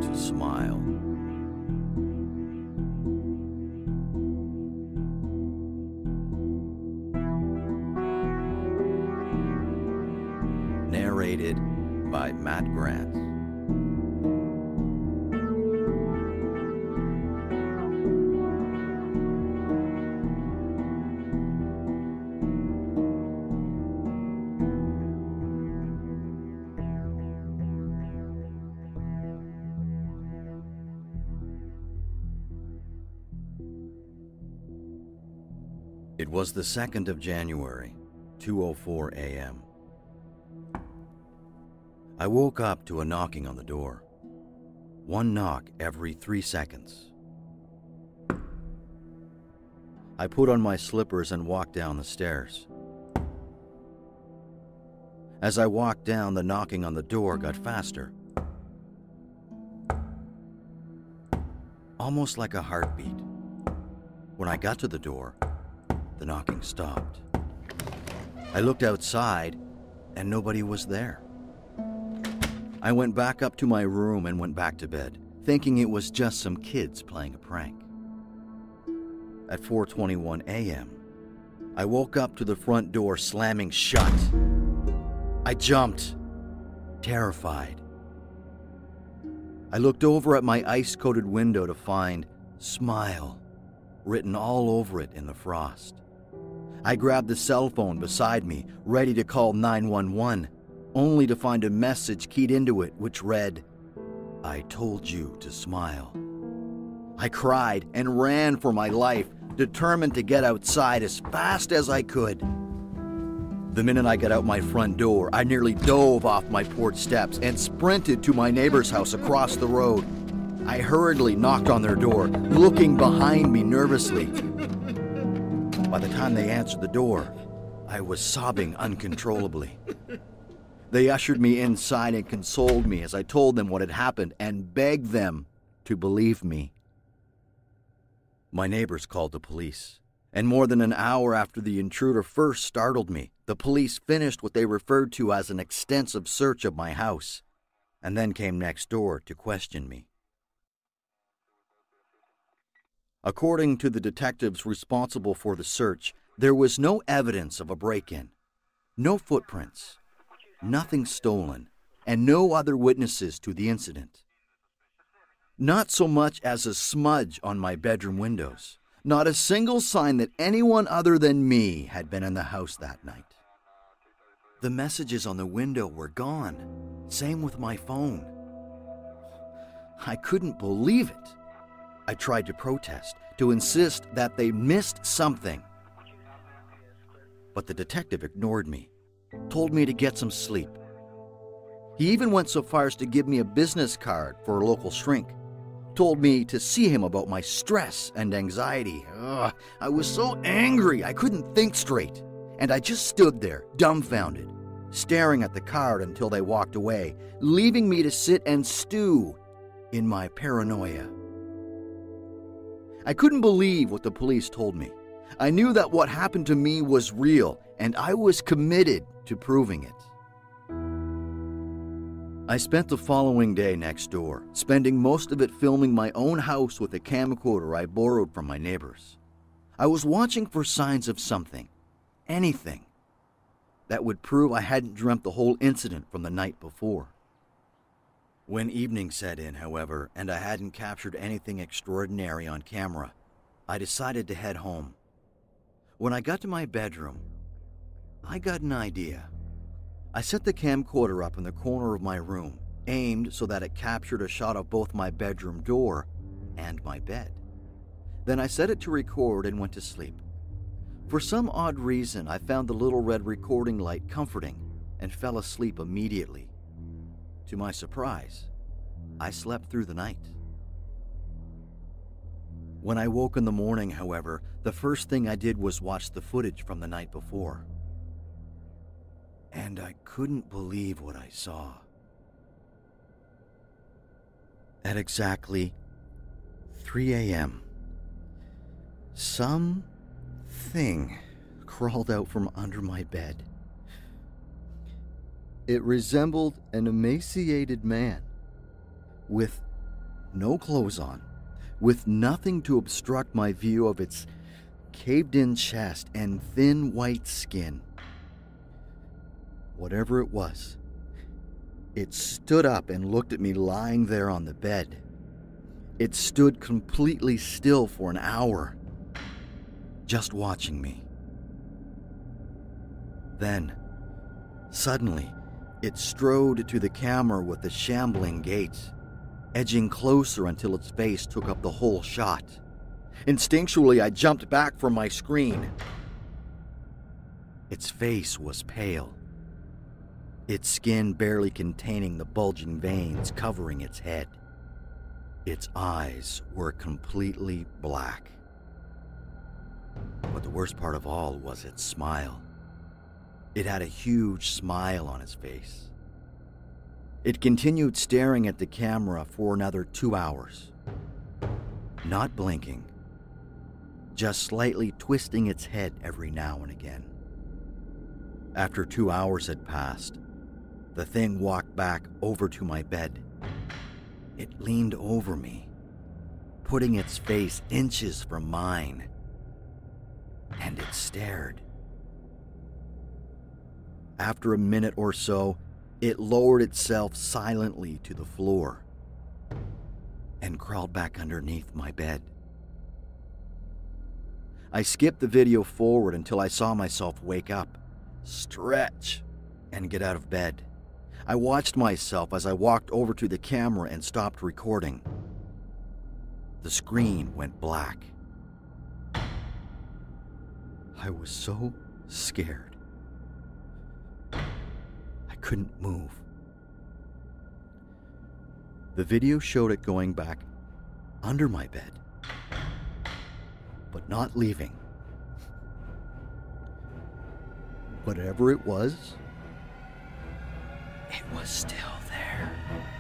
to smile. Narrated by Matt Grant. It was the 2nd of January, 2:04 a.m. I woke up to a knocking on the door. One knock every 3 seconds. I put on my slippers and walked down the stairs. As I walked down, the knocking on the door got faster. Almost like a heartbeat. When I got to the door, the knocking stopped. I looked outside, and nobody was there. I went back up to my room and went back to bed, thinking it was just some kids playing a prank. At 4:21 a.m., I woke up to the front door slamming shut. I jumped, terrified. I looked over at my ice-coated window to find "Smile" written all over it in the frost. I grabbed the cell phone beside me, ready to call 911, only to find a message keyed into it which read, "I told you to smile." I cried and ran for my life, determined to get outside as fast as I could. The minute I got out my front door, I nearly dove off my porch steps and sprinted to my neighbor's house across the road. I hurriedly knocked on their door, looking behind me nervously. By the time they answered the door, I was sobbing uncontrollably. They ushered me inside and consoled me as I told them what had happened and begged them to believe me. My neighbors called the police, and more than an hour after the intruder first startled me, the police finished what they referred to as an extensive search of my house, and then came next door to question me. According to the detectives responsible for the search, there was no evidence of a break-in, no footprints, nothing stolen, and no other witnesses to the incident. Not so much as a smudge on my bedroom windows, not a single sign that anyone other than me had been in the house that night. The messages on the window were gone, same with my phone. I couldn't believe it. I tried to protest, to insist that they missed something. But the detective ignored me, told me to get some sleep. He even went so far as to give me a business card for a local shrink, told me to see him about my stress and anxiety. I was so angry I couldn't think straight, and I just stood there, dumbfounded, staring at the card until they walked away, leaving me to sit and stew in my paranoia. I couldn't believe what the police told me. I knew that what happened to me was real, and I was committed to proving it. I spent the following day next door, spending most of it filming my own house with a camcorder I borrowed from my neighbors. I was watching for signs of something, anything, that would prove I hadn't dreamt the whole incident from the night before. When evening set in, however, and I hadn't captured anything extraordinary on camera, I decided to head home. When I got to my bedroom, I got an idea. I set the camcorder up in the corner of my room, aimed so that it captured a shot of both my bedroom door and my bed. Then I set it to record and went to sleep. For some odd reason, I found the little red recording light comforting and fell asleep immediately. To my surprise, I slept through the night. When I woke in the morning, however, the first thing I did was watch the footage from the night before. And I couldn't believe what I saw. At exactly 3 a.m., something crawled out from under my bed. It resembled an emaciated man with no clothes on, with nothing to obstruct my view of its caved-in chest and thin white skin. Whatever it was, it stood up and looked at me lying there on the bed. It stood completely still for an hour, just watching me. Then, suddenly, it strode to the camera with a shambling gait, edging closer until its face took up the whole shot. Instinctually, I jumped back from my screen. Its face was pale, its skin barely containing the bulging veins covering its head. Its eyes were completely black. But the worst part of all was its smile. It had a huge smile on its face. It continued staring at the camera for another 2 hours, not blinking, just slightly twisting its head every now and again. After 2 hours had passed, the thing walked back over to my bed. It leaned over me, putting its face inches from mine, and it stared. After a minute or so, it lowered itself silently to the floor and crawled back underneath my bed. I skipped the video forward until I saw myself wake up, stretch, and get out of bed. I watched myself as I walked over to the camera and stopped recording. The screen went black. I was so scared. I couldn't move. The video showed it going back under my bed, but not leaving. Whatever it was still there.